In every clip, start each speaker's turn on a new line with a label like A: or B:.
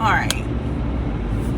A: Alright.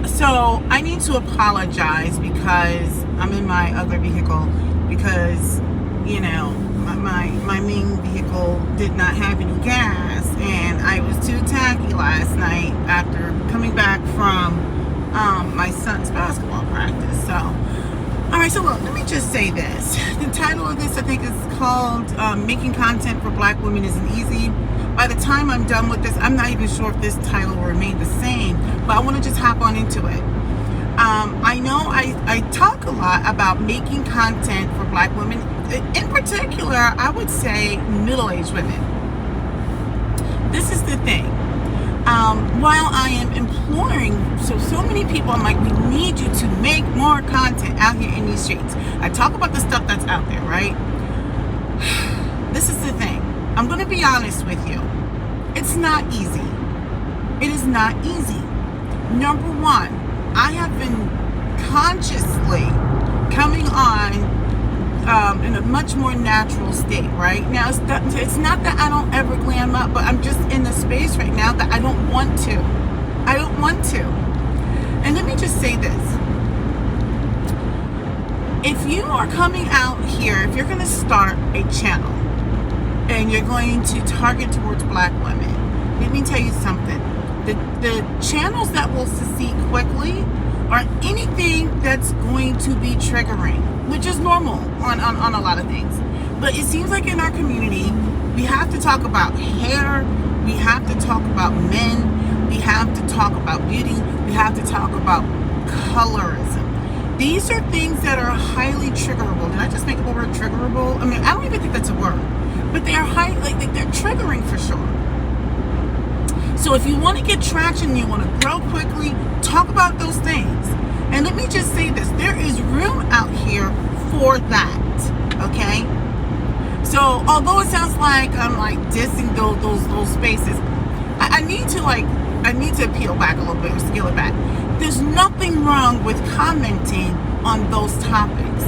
A: So I need to apologize because I'm in my other vehicle because, you know, my main vehicle did not have any gas, and I was too tacky last night after coming back from my son's basketball practice. So, alright, so look, let me just say this. The title of this, I think, is called Making Content for Black Women Isn't Easy. By the time I'm done with this, I'm not even sure if this title will remain the same, but I want to just hop on into it. I know I talk a lot about making content for Black women. In particular, I would say middle-aged women. This is the thing. While I am imploring so many people, I'm like, we need you to make more content out here in these streets. I talk about the stuff that's out there, right? This is the thing. I'm going to be honest with you. It's not easy. It is not easy. Number one, I have been consciously coming on in a much more natural state, right? Now, it's not that I don't ever glam up, but I'm just in a space right now that I don't want to. I don't want to. And let me just say this. If you are coming out here, if you're going to start a channel and you're going to target towards Black women, let me tell you something. The channels that will succeed quickly are anything that's going to be triggering, which is normal on a lot of things. But it seems like in our community, we have to talk about hair, we have to talk about men, we have to talk about beauty, we have to talk about colorism. These are things that are highly triggerable. Did I just make up the word triggerable? I mean, I don't even think that's a word. But they are they're triggering for sure. So if you want to get traction, you want to grow quickly, talk about those things. And let me just say this, there is room out here for that, okay? So although it sounds like I'm like dissing those spaces, I need to peel back a little bit or scale it back. There's nothing wrong with commenting on those topics.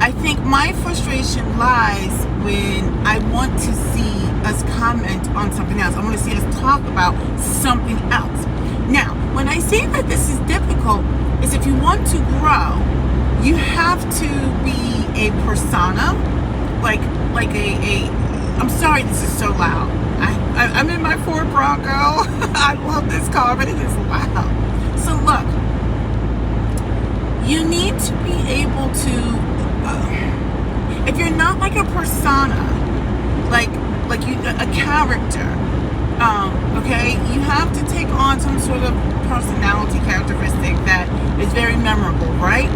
A: I think my frustration lies when I want to see us comment on something else. I want to see us talk about something else. Now, when I say that this is difficult, is if you want to grow, you have to be a persona, like I'm sorry this is so loud. I'm in my Ford Bronco. I love this car, but it is loud. So look, you need to be able to, if you're not like a persona, like a character, okay, you have to take on some sort of personality characteristic that is very memorable, right?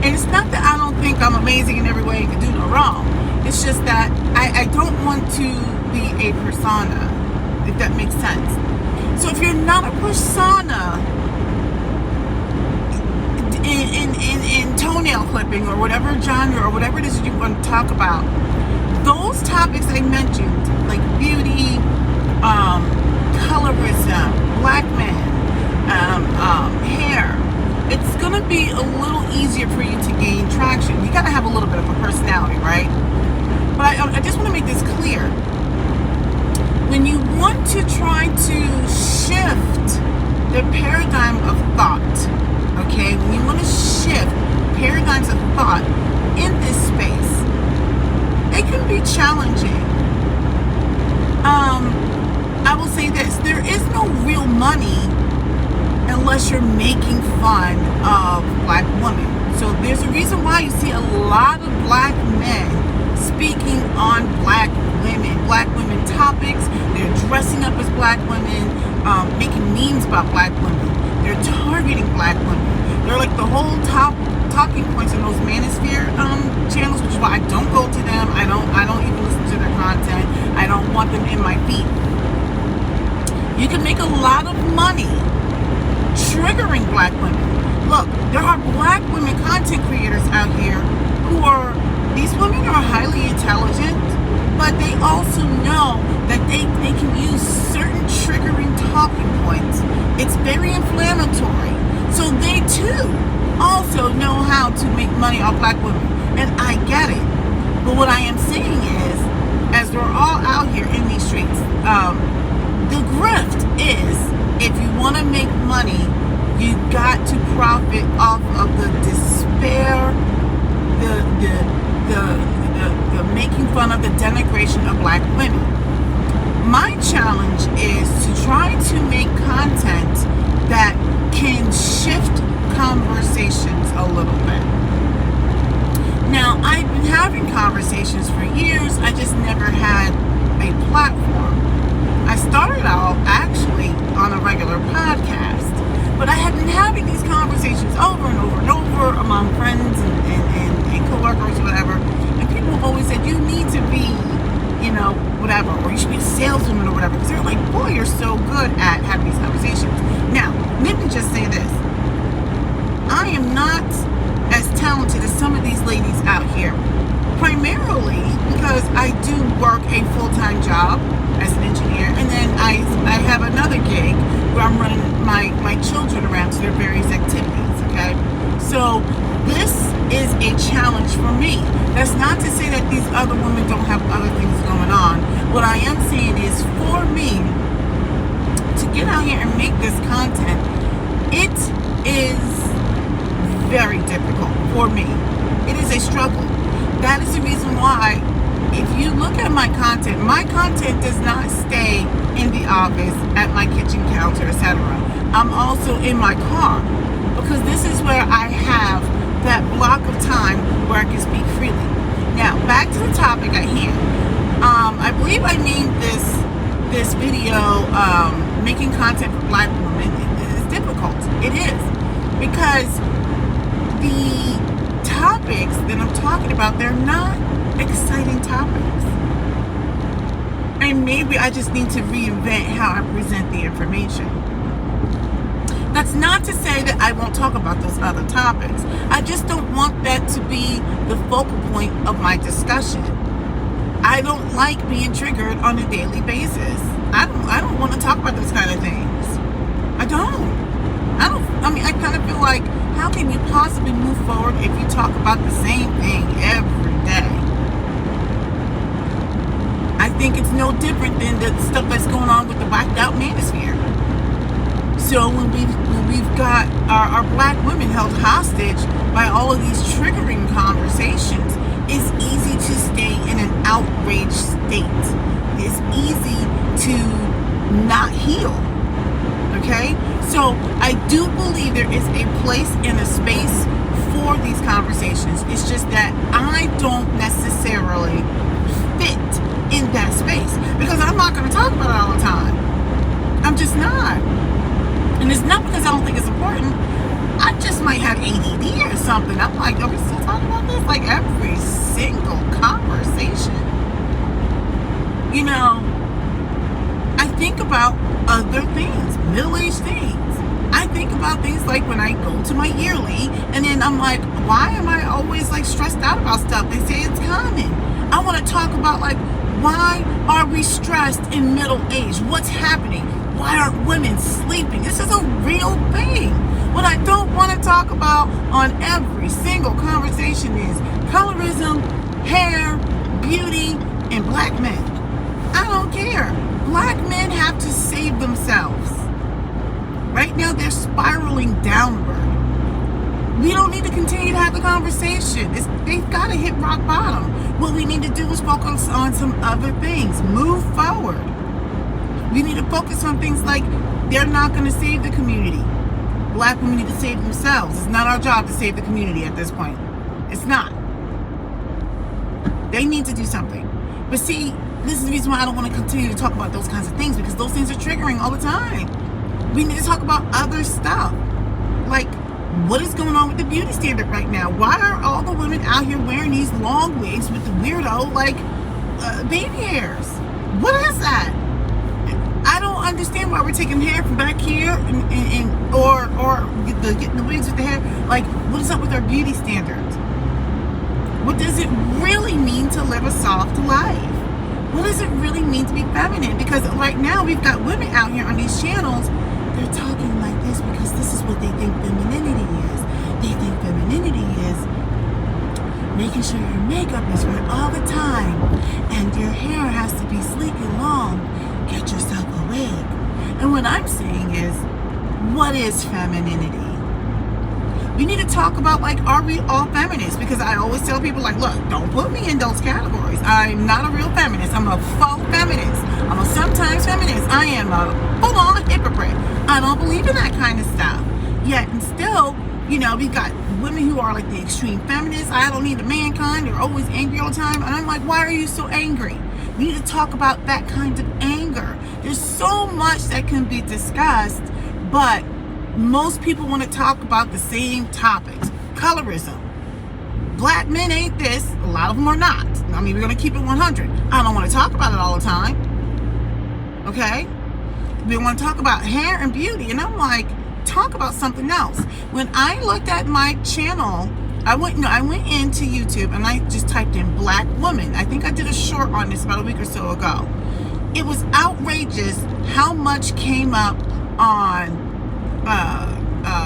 A: And it's not that I don't think I'm amazing in every way and can do no wrong. It's just that I don't want to be a persona, if that makes sense. So if you're not a persona in toenail clipping or whatever genre or whatever it is you want to talk about, those topics I mentioned, like beauty, colorism, Black men, hair, it's going to be a little easier for you to gain traction. You got to have a little bit of a personality, right? But I just want to make this clear. When you want to try to shift the paradigm of thought, okay, when you want to shift paradigms of thought in this space, it can be challenging. I will say this, there is no real money unless you're making fun of Black women. So there's a reason why you see a lot of Black men speaking on Black women topics. They're dressing up as Black women, making memes about Black women. They're targeting Black women. They're like the whole talking points in those manosphere channels, which is why I don't go to them. I don't even listen to their content. I don't want them in my feed. You can make a lot of money triggering Black women. Look, there are Black women content creators out here these women are highly intelligent, but they also know that they can use certain triggering talking points. It's very inflammatory. So they too also know how to make money off Black women. And I get it. But what I am saying is, as we're all out here in these streets, the grift is, if you want to make money, you got to profit off of the despair, the making fun of, the denigration of black women. My challenge is to try to make content that can shift conversations a little bit. Now, I've been having conversations for years, I just never had a platform. I started out actually on a regular podcast, but I had been having these conversations over and over and over among friends and co-workers or whatever, and people always said, you need to be, whatever, or you should be a saleswoman or whatever, because they're like, boy, you're so good at having these conversations. Now, let me just say this. I am not as talented as some of these ladies out here, primarily because I do work a full-time job as an engineer, and then I have another gig where I'm running my children around to their various activities, okay? So this is a challenge for me. That's not to say that these other women don't have other things going on. What I am saying is, for me to get out here and make this content, it is very difficult for me. It is a struggle. That is the reason why, if you look at my content does not stay in the office, at my kitchen counter, etc. I'm also in my car, because this is where I have that block of time where I can speak freely. Now, back to the topic at hand. I believe I named this video making content for black women. It is difficult. It is, because the topics that I'm talking about, they're not exciting topics. And maybe I just need to reinvent how I present the information. That's not to say that I won't talk about those other topics. I just don't want that to be the focal point of my discussion. I don't like being triggered on a daily basis. I don't want to talk about those kind of things. I kind of feel like, how can you possibly move forward if you talk about the same thing every day? I think it's no different than the stuff that's going on with the blacked out manosphere. So when we've got our black women held hostage by all of these triggering conversations, it's easy to stay in an outraged state. It's easy to not heal. Okay? So I do believe there is a place and a space for these conversations. It's just that I don't necessarily fit in that space, because I'm not going to talk about it all the time. I'm just not. And it's not because I don't think it's important. I just might have ADD or something. I'm like, are we still talking about this? Like, every single conversation. I think about other things, middle-aged things. I think about things like when I go to my yearly, and then I'm like, why am I always like stressed out about stuff? They say it's common. I want to talk about, like, why are we stressed in middle age? What's happening? Why aren't women sleeping? This is a real thing. What I don't want to talk about on every single conversation is colorism, hair, beauty, and black men. I don't care. Black men have to save themselves. Right now, they're spiraling downward. We don't need to continue to have the conversation. They've got to hit rock bottom. What we need to do is focus on some other things. Move forward. We need to focus on things like, they're not going to save the community. Black women need to save themselves. It's not our job to save the community at this point. It's not. They need to do something. But see, this is the reason why I don't want to continue to talk about those kinds of things, because those things are triggering all the time. We need to talk about other stuff. Like, what is going on with the beauty standard right now? Why are all the women out here wearing these long wigs with the weirdo, like, baby hairs? What is that? I don't understand why we're taking hair from back here or getting the wigs with the hair. Like, what is up with our beauty standards? What does it really mean to live a soft life? What does it really mean to be feminine? Because right now we've got women out here on these channels, they're talking like this because this is what they think femininity is. They think femininity is making sure your makeup is right all the time and your hair has to be sleek and long. Get yourself a wig. And what I'm saying is, what what is femininity? We need to talk about, like, are we all feminists? Because I always tell people, like, look, don't put me in those categories. I'm not a real feminist. I'm a faux feminist. I'm a sometimes feminist. I am a full-on hypocrite. I don't believe in that kind of stuff. Yet and still, you know, we got women who are like the extreme feminists. I don't need a mankind. They're always angry all the time. And I'm like, why are you so angry? We need to talk about that kind of anger. There's so much that can be discussed, but most people want to talk about the same topics. Colorism. Black men ain't this. A lot of them are not. I mean, we're going to keep it 100. I don't want to talk about it all the time. Okay? We want to talk about hair and beauty. And I'm like, talk about something else. When I looked at my channel, I went into YouTube and I just typed in black woman. I think I did a short on this about a week or so ago. It was outrageous how much came up on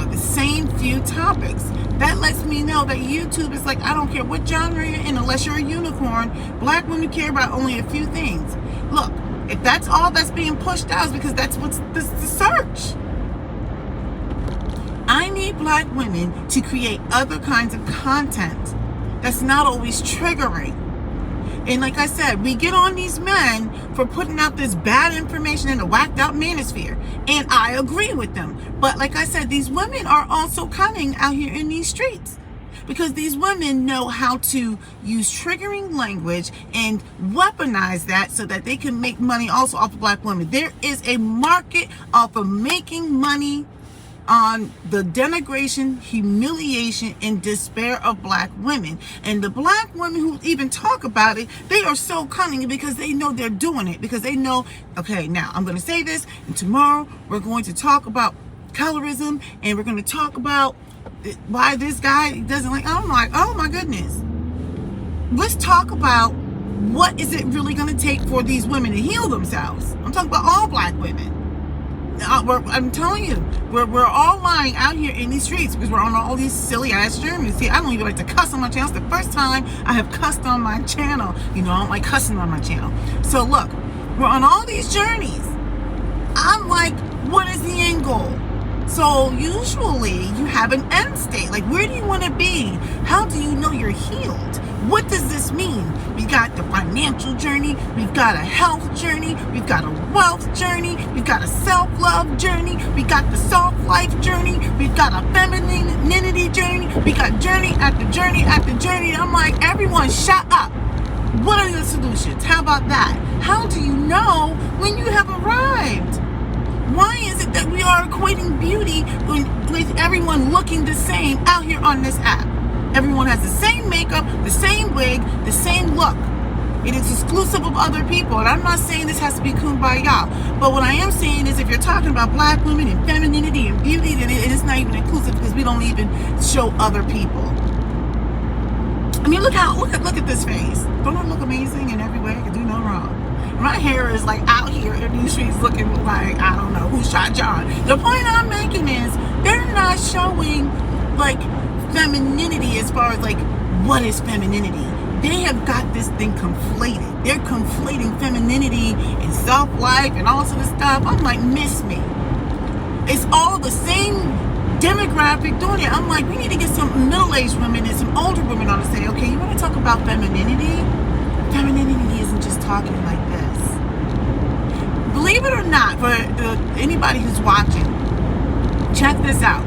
A: the same few topics. That lets me know that YouTube is like, I don't care what genre you're in, unless you're a unicorn, black women care about only a few things. Look, if that's all that's being pushed out, is because that's what's the search. I need black women to create other kinds of content that's not always triggering. And like I said, we get on these men for putting out this bad information in a whacked out manosphere. And I agree with them. But like I said, these women are also cunning out here in these streets. Because these women know how to use triggering language and weaponize that so that they can make money also off of black women. There is a market off of making money on the denigration, humiliation, and despair of black women. And the black women who even talk about it, they are so cunning because they know they're doing it. Because they know, okay, now I'm going to say this, and tomorrow we're going to talk about colorism, and we're going to talk about why this guy doesn't like. I'm like, oh my goodness. Let's talk about what is it really going to take for these women to heal themselves. I'm talking about all black women. I'm telling you, we're all lying out here in these streets because we're on all these silly ass journeys. See, I don't even like to cuss on my channel. It's the first time I have cussed on my channel. You know, I don't like cussing on my channel. So look, we're on all these journeys. I'm like, what is the end goal? So usually you have an end state. Like, where do you want to be? How do you know you're healed? What does this mean? We got the financial journey, we've got a health journey, we've got a wealth journey, we've got a self-love journey, we got the soft life journey, we've got a femininity journey, we got journey after journey after journey. And I'm like, everyone shut up. What are the solutions? How about that? How do you know when you have arrived? Why is it that we are equating beauty with everyone looking the same out here on this app? Everyone has the same makeup, the same wig, the same look. It is exclusive of other people. And I'm not saying this has to be kumbaya. But what I am saying is if you're talking about black women and femininity and beauty, then it is not even inclusive because we don't even show other people. I mean, look at this face. Don't I look amazing in every way? I can do no wrong. My hair is like out here in these streets looking like, I don't know, who shot John. The point I'm making is they're not showing like femininity as far as like what is femininity. They have got this thing conflated. They're conflating femininity and self-life and all sort of stuff. I'm like, miss me. It's all the same demographic doing it. I'm like, we need to get some middle-aged women and some older women on to say, okay, you want to talk about femininity? Femininity isn't just talking like this. Believe it or not, for anybody who's watching, check this out.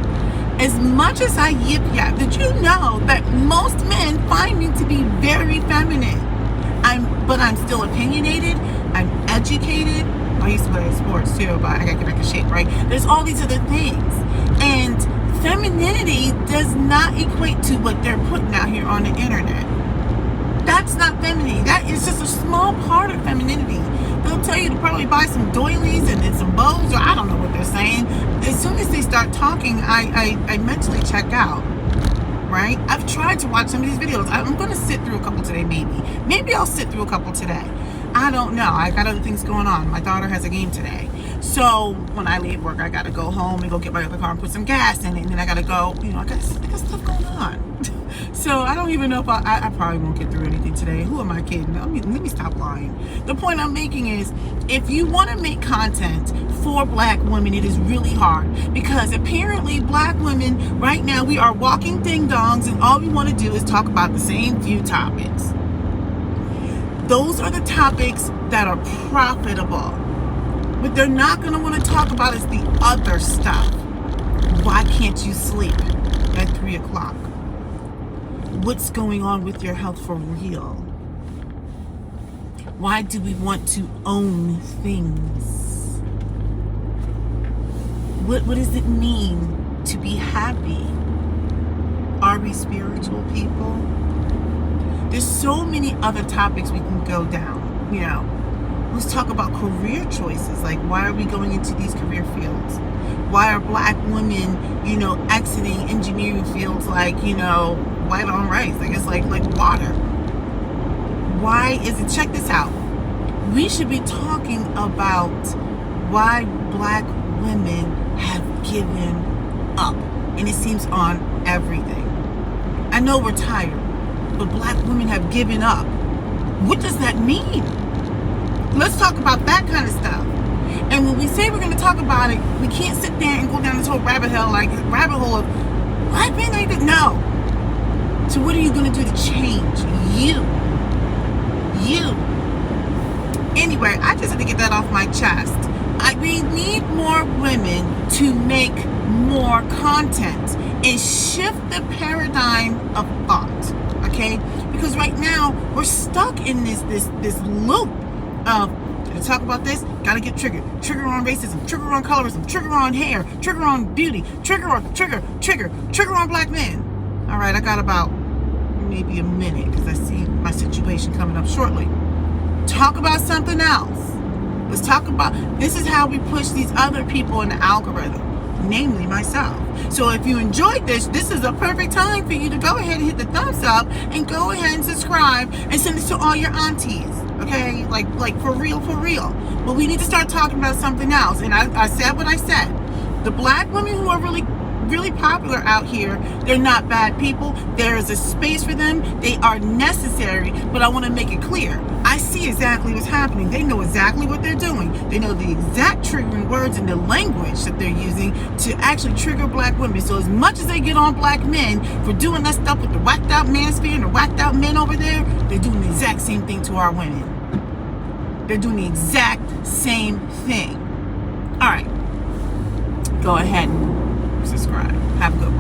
A: As much as I yip yap, did you know that most men find me to be very feminine? But I'm still opinionated. I'm educated. I used to play sports too, but I gotta get back in shape, right? There's all these other things. And femininity does not equate to what they're putting out here on the internet. That's not femininity. That is just a small part of femininity. They'll tell you to probably buy some doilies and then some bows, or I don't know what they're saying. As soon as they start talking, I mentally check out, right? I've tried to watch some of these videos. I'm going to sit through a couple today, maybe. Maybe I'll sit through a couple today. I don't know. I got other things going on. My daughter has a game today. So when I leave work, I gotta go home and go get my other car and put some gas in it, and then I gotta go, I got stuff going on. So I don't even know if I probably won't get through anything today. Who am I kidding? Let me stop lying. The point I'm making is, if you want to make content for black women, it is really hard, because apparently black women right now, we are walking ding-dongs, and all we want to do is talk about the same few topics. Those are the topics that are profitable. What they're not going to want to talk about is the other stuff. Why can't you sleep at 3 o'clock? What's going on with your health for real? Why do we want to own things? What does it mean to be happy? Are we spiritual people? There's so many other topics we can go down, Let's talk about career choices. Like, why are we going into these career fields? Why are black women, exiting engineering fields like, white on rice? Like, it's like water. Why is it? Check this out. We should be talking about why black women have given up. And it seems on everything. I know we're tired, but black women have given up. What does that mean? Let's talk about that kind of stuff. And when we say we're going to talk about it, we can't sit there and go down this whole rabbit hole of black men ain't good. No. So what are you going to do to change? You. Anyway, I just had to get that off my chest. We need more women to make more content and shift the paradigm of thought. Okay? Because right now we're stuck in this loop of, to talk about this, gotta get triggered. Trigger on racism, trigger on colorism, trigger on hair, trigger on beauty, trigger on black men. All right, I got about maybe a minute because I see my situation coming up shortly. Talk about something else. Let's talk about, this is how we push these other people in the algorithm, namely myself. So if you enjoyed this is a perfect time for you to go ahead and hit the thumbs up and go ahead and subscribe and send this to all your aunties. Okay, like for real. But we need to start talking about something else. And I said what I said. The black women who are really popular out here, they're not bad people. There is a space for them. They are necessary. But I want to make it clear. I see exactly what's happening. They know exactly what they're doing. They know the exact triggering words and the language that they're using to actually trigger black women. So as much as they get on black men for doing that stuff with the whacked out manosphere and the whacked out men over there, they're doing the exact same thing to our women. They're doing the exact same thing. All right. Go ahead and subscribe. Have a good one.